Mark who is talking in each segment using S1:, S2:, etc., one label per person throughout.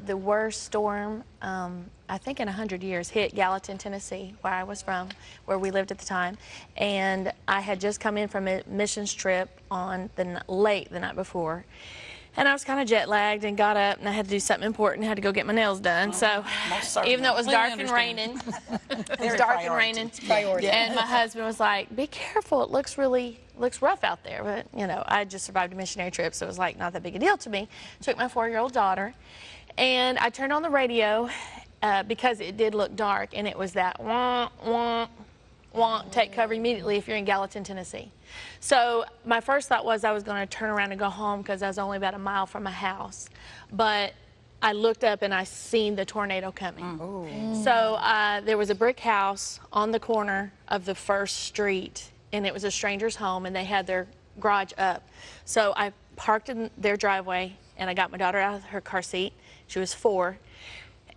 S1: The worst storm, I think in 100 years, hit Gallatin, Tennessee, where I was from, where we lived at the time. And I had just come in from a missions trip on late the night before. And I was kind of jet lagged and got up and I had to do something important. I had to go get my nails done. So even though it was dark and raining, and my husband was like, "Be careful, it looks rough out there." But you know, I just survived a missionary trip, so it was like not that big a deal to me. Took my 4-year-old daughter, and I turned on the radio because it did look dark, and it was that wah wah wah, take cover immediately if you're in Gallatin, Tennessee. So my first thought was I was going to turn around and go home because I was only about a mile from my house. But I looked up and I seen the tornado coming. So there was a brick house on the corner of the first street, and it was a stranger's home, and they had their garage up. So I parked in their driveway, and I got my daughter out of her car seat. She was 4.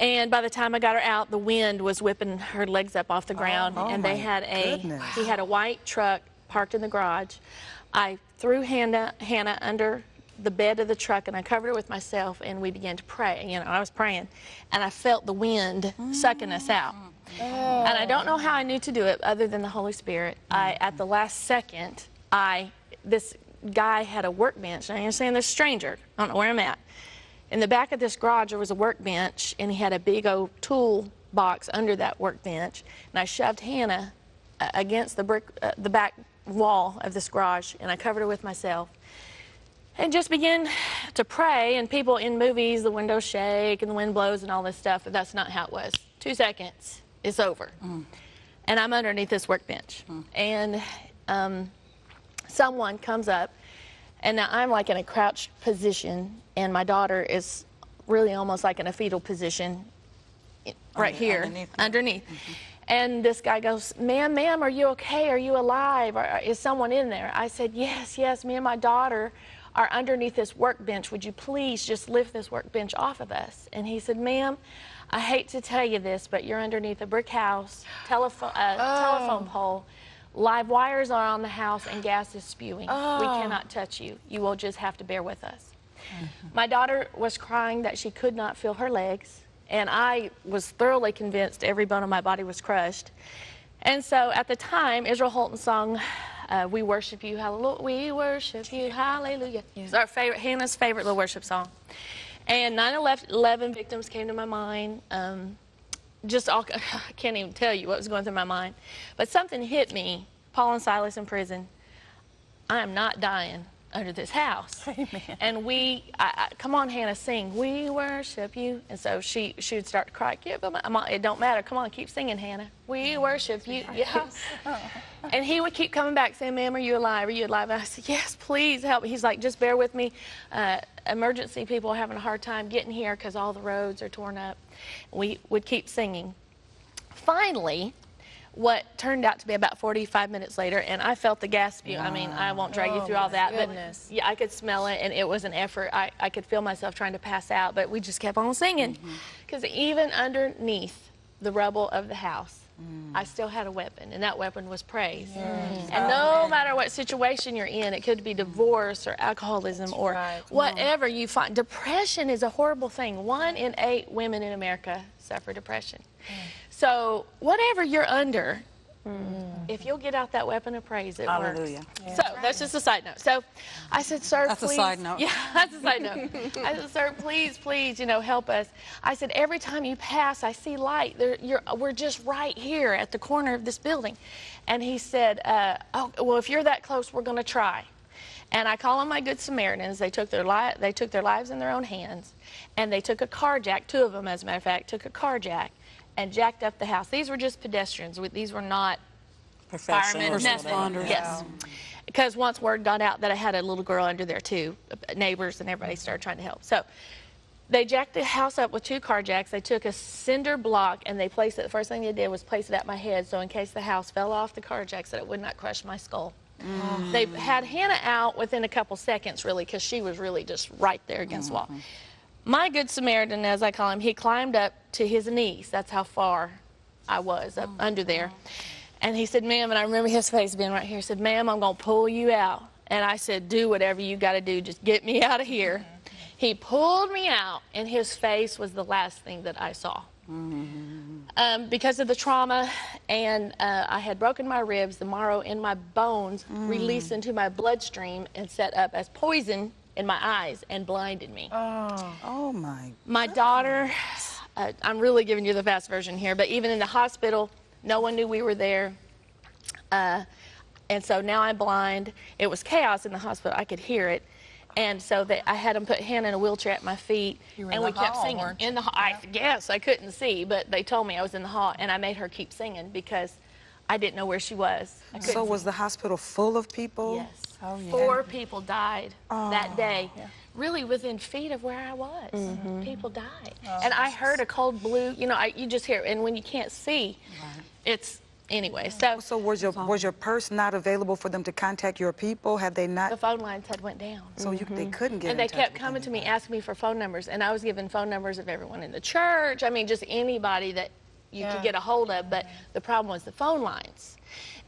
S1: And by the time I got her out, the wind was whipping her legs up off the ground, and they had he had a white truck parked in the garage. I threw Hannah under the bed of the truck, and I covered her with myself, and we began to pray. You know, I was praying, and I felt the wind sucking us out. And I don't know how I knew to do it other than the Holy Spirit. At the last second, this guy had a workbench. I understand this stranger. I don't know where I'm at. In the back of this garage, there was a workbench, and he had a big old tool box under that workbench. And I shoved Hannah against the back wall of this garage, and I covered her with myself. And just began to pray, and people in movies, the windows shake and the wind blows and all this stuff, but that's not how it was. 2 seconds, it's over. And I'm underneath this workbench. And someone comes up, and now I'm like in a crouched position, and my daughter is really almost like in a fetal position right here, underneath. And this guy goes, ma'am, are you okay? Are you alive? Is someone in there? I said, yes, me and my daughter are underneath this workbench. Would you please just lift this workbench off of us? And he said, ma'am, I hate to tell you this, but you're underneath a brick house, telephone pole. Live wires are on the house, and gas is spewing. We cannot touch you. You will just have to bear with us. My daughter was crying that she could not feel her legs, and I was thoroughly convinced every bone of my body was crushed. And so at the time, Israel Holton's song, We Worship You, Hallelujah, We Worship You, Hallelujah. It's our favorite, Hannah's favorite little worship song. And 9/11 victims came to my mind. I can't even tell you what was going through my mind. But something hit me, Paul and Silas in prison. I am not dying under this house. Amen. And come on, Hannah, sing, we worship you. And so she would start to cry. Yeah, but it don't matter. Come on, keep singing, Hannah. We worship you. Yeah. And he would keep coming back saying, ma'am, are you alive? Are you alive? And I said, yes, please help me. He's like, just bear with me. Emergency people are having a hard time getting here because all the roads are torn up. We would keep singing. Finally, what turned out to be about 45 minutes later, and I felt the gas spew. I mean, I won't drag you through all that, but yeah, I could smell it, and it was an effort. I could feel myself trying to pass out, but we just kept on singing. Because even underneath the rubble of the house, I still had a weapon, and that weapon was praise. And no matter what situation you're in, it could be divorce or alcoholism or whatever you find. Depression is a horrible thing. 1 in 8 women in America suffer depression. So whatever you're under, if you'll get out that weapon of praise, it works. So that's just a side note. So I said, sir, please. That's a side note. Yeah, that's a side note. I said, sir, please, help us. I said, every time you pass, I see light. We're just right here at the corner of this building. And he said, oh, well, if you're that close, we're going to try. And I call on my good Samaritans. They took their lives in their own hands, and they took a car jack. 2 of them, as a matter of fact, took a car jack and jacked up the house. These were just pedestrians. These were not firemen. Responders. Yes. Because once word got out that I had a little girl under there too, neighbors and everybody started trying to help. So they jacked the house up with 2 car jacks. They took a cinder block and they placed it. The first thing they did was place it at my head, so in case the house fell off the car jacks, that it would not crush my skull. They had Hannah out within a couple seconds, really, because she was really just right there against the wall. My good Samaritan, as I call him, he climbed up to his knees. That's how far I was up under there. And he said, ma'am, and I remember his face being right here. He said, ma'am, I'm going to pull you out. And I said, do whatever you got to do. Just get me out of here. He pulled me out, and his face was the last thing that I saw. Because of the trauma, and I had broken my ribs, the marrow in my bones released into my bloodstream and set up as poison in my eyes and blinded me.
S2: Oh my.
S1: My daughter, I'm really giving you the fast version here, but even in the hospital, no one knew we were there. And so now I'm blind. It was chaos in the hospital. I could hear it. And so I had them put Hannah in a wheelchair at my feet, and we kept singing. In the hall, yes, I couldn't see, but they told me I was in the hall, and I made her keep singing because I didn't know where she was.
S2: So was the hospital full of people?
S1: Yes. Oh, yeah. 4 people died that day, really within feet of where I was. People died. And I heard a cold blue, you know, you just hear, and when you can't see, it's... Anyway,
S2: so was your purse not available for them to contact your people? Had they not?
S1: The phone lines had went down.
S2: So they couldn't get in touch.
S1: And they kept coming to me, asking me for phone numbers, and I was giving phone numbers of everyone in the church. I mean, just anybody that you could get a hold of, but the problem was the phone lines.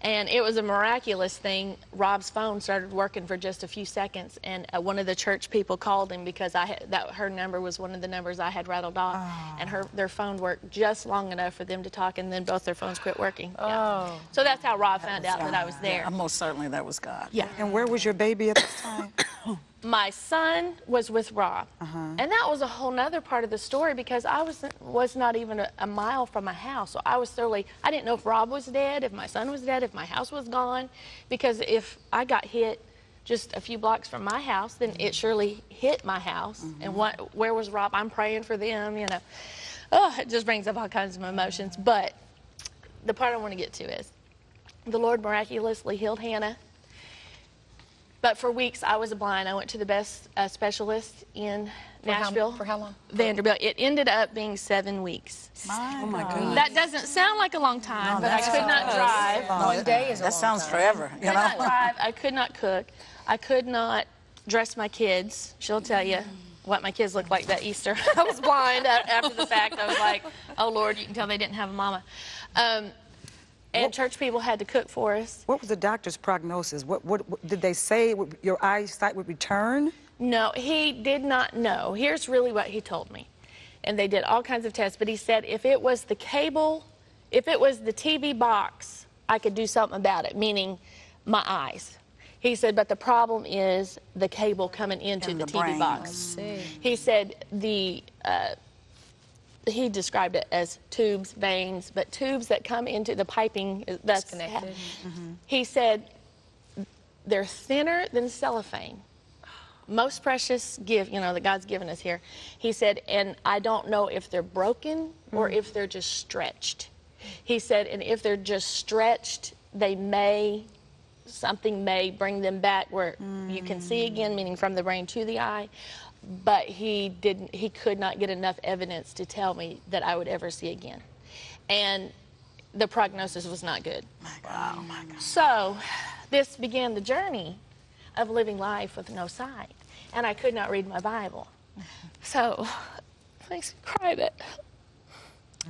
S1: And it was a miraculous thing. Rob's phone started working for just a few seconds, and one of the church people called him because her number was one of the numbers I had rattled off, and their phone worked just long enough for them to talk, and then both their phones quit working. So that's how Rob found out that I was there.
S3: Yeah, most certainly that was God.
S1: Yeah.
S2: And where was your baby at this time?
S1: My son was with Rob, and that was a whole nother part of the story because I was not even a mile from my house. So I was thoroughly, I didn't know if Rob was dead, if my son was dead, if my house was gone, because if I got hit just a few blocks from my house, then it surely hit my house. And where was Rob? I'm praying for them, you know. Oh, it just brings up all kinds of emotions. But the part I want to get to is the Lord miraculously healed Hannah. But for weeks, I was blind. I went to the best specialist in Nashville.
S4: For how long?
S1: Vanderbilt. It ended up being 7 weeks.
S3: Oh, my goodness.
S1: That doesn't sound like a long time, but I could not drive.
S4: One day is a long time.
S3: That sounds forever.
S1: I could not drive. I could not cook. I could not dress my kids. She'll tell you what my kids looked like that Easter. I was blind after the fact. I was like, oh, Lord, you can tell they didn't have a mama. And church people had to cook for us.
S2: What was the doctor's prognosis? What did they say? Your eyesight would return?
S1: No, he did not know. Here's really what he told me. And they did all kinds of tests, but he said if it was the cable, if it was the TV box, I could do something about it, meaning my eyes. He said, but the problem is the cable coming into the TV
S3: brain.
S1: box. He said he described it as tubes, veins, but tubes that come into the piping. That's
S4: connected.
S1: He said they're thinner than cellophane. Most precious gift, you know, that God's given us here. He said, and I don't know if they're broken or if they're just stretched. He said, and if they're just stretched, something may bring them back where you can see again, meaning from the brain to the eye. But he could not get enough evidence to tell me that I would ever see again. And the prognosis was not good.
S3: Wow. Oh my God.
S1: So this began the journey of living life with no sight. And I could not read my Bible. So it makes me cry that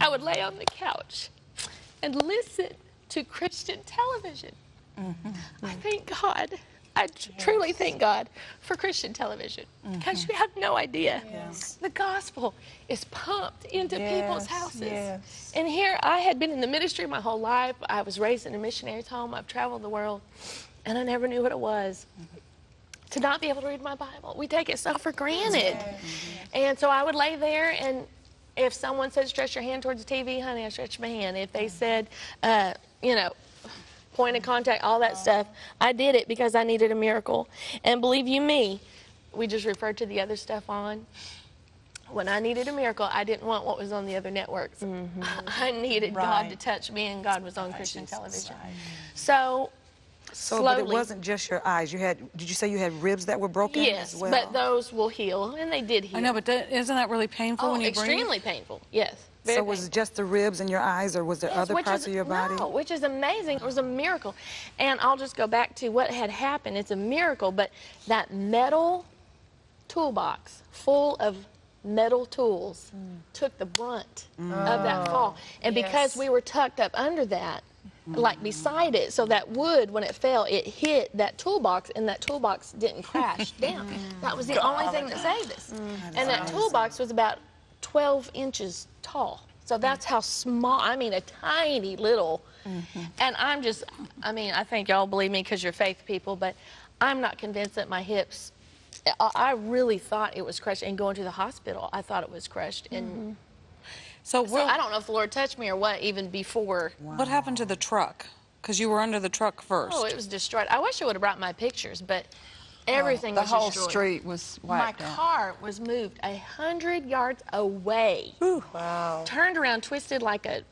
S1: I would lay on the couch and listen to Christian television. I thank God. I truly thank God for Christian television because you have no idea. The gospel is pumped into people's houses. And here I had been in the ministry my whole life. I was raised in a missionary's home. I've traveled the world, and I never knew what it was to not be able to read my Bible. We take it so for granted. And so I would lay there, and if someone said, stretch your hand towards the TV, honey, I stretched my hand. If they said, you know, point of contact, all that stuff, I did it because I needed a miracle. And believe you me, we just referred to the other stuff on. When I needed a miracle, I didn't want what was on the other networks. I needed God to touch me, and God was on Christian television. So slowly.
S2: But it wasn't just your eyes. Did you say you had ribs that were broken
S1: yes,
S2: as well?
S1: but those will heal, and they did heal.
S3: I know, but isn't that really painful when you breathe?
S1: Extremely painful, yes.
S2: So was it just the ribs in your eyes, or was there other parts of your body?
S1: No, which is amazing. It was a miracle. And I'll just go back to what had happened. It's a miracle, but that metal toolbox full of metal tools took the brunt of that fall. And because we were tucked up under that, like beside it, so that wood, when it fell, it hit that toolbox, and that toolbox didn't crash down. That was the only thing that saved us. And that toolbox was about 12 inches tall. So that's how small, I mean, a tiny little. And I think y'all believe me because you're faith people, but I'm not convinced that my hips, I really thought it was crushed. And going to the hospital, I thought it was crushed. And so I don't know if the Lord touched me or what, even before.
S3: What happened to the truck? Because you were under the truck first.
S1: Oh, it was destroyed. I wish I would have brought my pictures, but everything was destroyed.
S4: The whole street was wiped out.
S1: My car was moved 100 yards away.
S4: Ooh. Wow.
S1: Turned around, twisted like a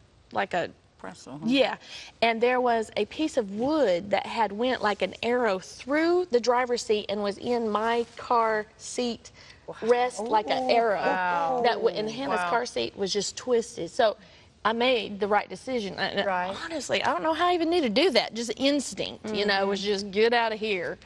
S4: pretzel.
S1: Yeah, and there was a piece of wood that had went like an arrow through the driver's seat and was in my car seat rest like an arrow.
S4: Wow.
S1: And Hannah's car seat was just twisted. So I made the right decision.
S4: Right.
S1: Honestly, I don't know how I even need to do that. Just instinct, you know, was just get out of here.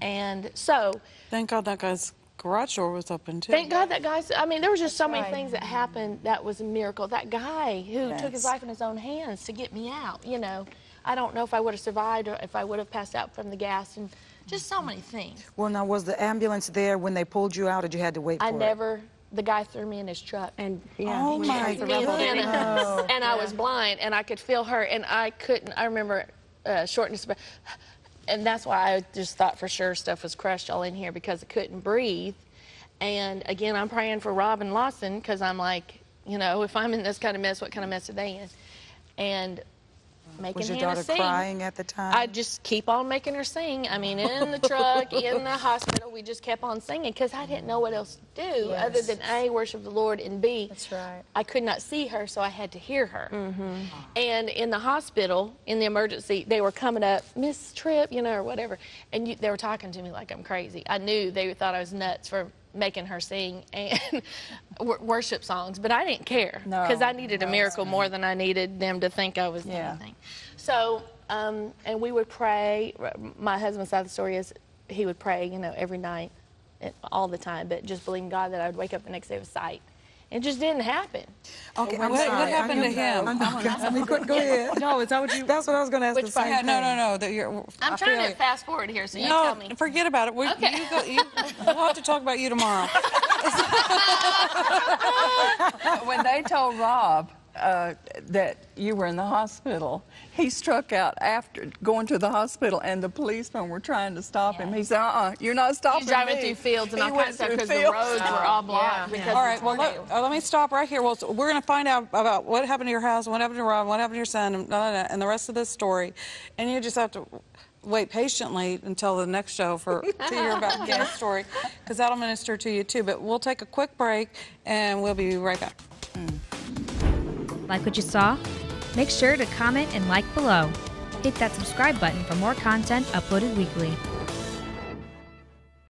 S1: And so.
S3: Thank God that guy's garage door was open too.
S1: Thank God that guy's, I mean, there was just so many things that happened that was a miracle. That guy who took his life in his own hands to get me out, you know. I don't know if I would have survived or if I would have passed out from the gas and just so many things.
S2: Well, now, was the ambulance there when they pulled you out, or did you had to wait for it?
S1: The guy threw me in his truck.
S5: And
S2: oh my God.
S1: And I was blind, and I could feel her, and I couldn't, I remember shortness, and that's why I just thought for sure stuff was crushed all in here because I couldn't breathe. And again, I'm praying for Rob and Lawson because I'm like, you know, if I'm in this kind of mess, what kind of mess are they in? And making
S2: Was your
S1: Hannah
S2: daughter
S1: sing.
S2: crying at the time?
S1: I just keep on making her sing. I mean, in the truck, in the hospital, we just kept on singing because I didn't know what else to do other than A, worship the Lord, and B,
S5: that's right.
S1: I could not see her, so I had to hear her. And in the hospital, in the emergency, they were coming up, Miss Tripp, you know, or whatever, and they were talking to me like I'm crazy. I knew they thought I was nuts for making her sing and worship songs, but I didn't care because I needed a miracle more than I needed them to think I was anything. So, and we would pray. My husband's side of the story is he would pray, you know, every night, all the time, but just believing God that I would wake up the next day with sight. It just didn't happen.
S2: Okay,
S3: What happened to him?
S2: Go ahead. No, is that what you? That's what I was going to ask.
S1: Which part?
S3: Yeah, no.
S1: I'm trying to fast forward here, so you tell me.
S3: No, forget about it. We'll have to talk about you tomorrow.
S4: When they told Rob that you were in the hospital, he struck out after going to the hospital, and the policemen were trying to stop him. He said, you're not stopping me.
S1: He's driving through fields and all kinds of stuff because the roads were all blocked.
S3: All right, well, let me stop right here. Well, so we're going to find out about what happened to your house, what happened to Rob, what happened to your son, and the rest of this story. And you just have to wait patiently until the next show to hear about Ken's story, because that'll minister to you too. But we'll take a quick break, and we'll be right back.
S6: Like what you saw? Make sure to comment and like below. Hit that subscribe button for more content uploaded weekly.